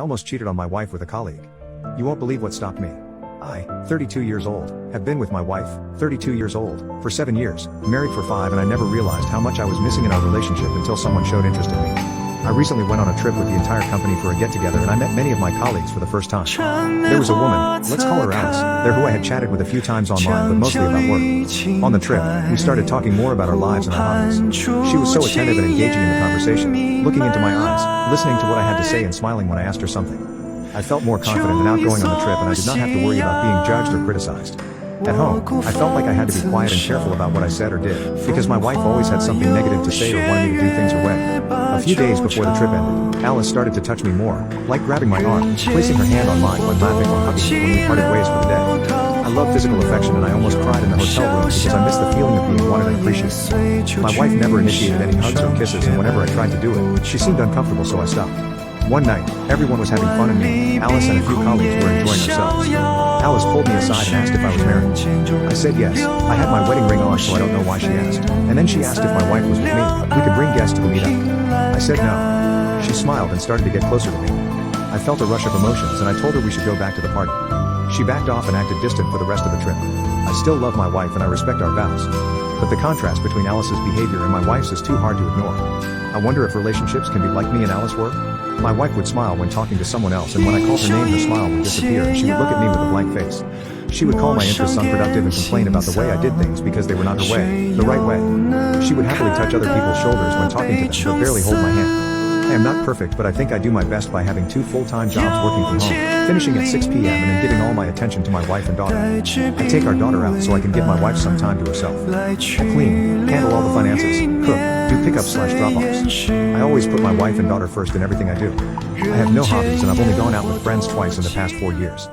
I almost cheated on my wife with a colleague. You won't believe what stopped me. I, 32 years old, have been with my wife, 32 years old, for 7 years, married for 5, and I never realized how much I was missing in our relationship until someone showed interest in me. I recently went on a trip with the entire company for a get-together and I met many of my colleagues for the first time. There was a woman, let's call her Alice, there who I had chatted with a few times online but mostly about work. On the trip, we started talking more about our lives and our hobbies. She was so attentive and engaging in the conversation, looking into my eyes, listening to what I had to say and smiling when I asked her something. I felt more confident and outgoing on the trip and I did not have to worry about being judged or criticized. At home, I felt like I had to be quiet and careful about what I said or did, because my wife always had something negative to say or wanted me to do things her way. A few days before the trip ended, Alice started to touch me more, like grabbing my arm, placing her hand on mine when laughing or hugging me when we parted ways for the day. I love physical affection and I almost cried in the hotel room because I missed the feeling of being wanted and appreciated. My wife never initiated any hugs or kisses and whenever I tried to do it, she seemed uncomfortable so I stopped. One night, everyone was having fun and me, Alice and a few colleagues were enjoying themselves. Alice pulled me aside and asked if I was married. I said yes. I had my wedding ring on so I don't know why she asked. And then she asked if my wife was with me. We could bring guests to the meetup. I said no. She smiled and started to get closer to me. I felt a rush of emotions and I told her we should go back to the party. She backed off and acted distant for the rest of the trip. I still love my wife and I respect our vows. But the contrast between Alice's behavior and my wife's is too hard to ignore. I wonder if relationships can be like me and Alice were? My wife would smile when talking to someone else and when I called her name her smile would disappear and she would look at me with a blank face. She would call my interests unproductive and complain about the way I did things because they were not her way, the right way. She would happily touch other people's shoulders when talking to them but barely hold my hand. I am not perfect but I think I do my best by having 2 full-time jobs working from home, finishing at 6 p.m. and then giving all my attention to my wife and daughter. I take our daughter out so I can give my wife some time to herself. I clean, handle all the finances, cook, do pickups/drop-offs. I always put my wife and daughter first in everything I do. I have no hobbies and I've only gone out with friends twice in the past 4 years.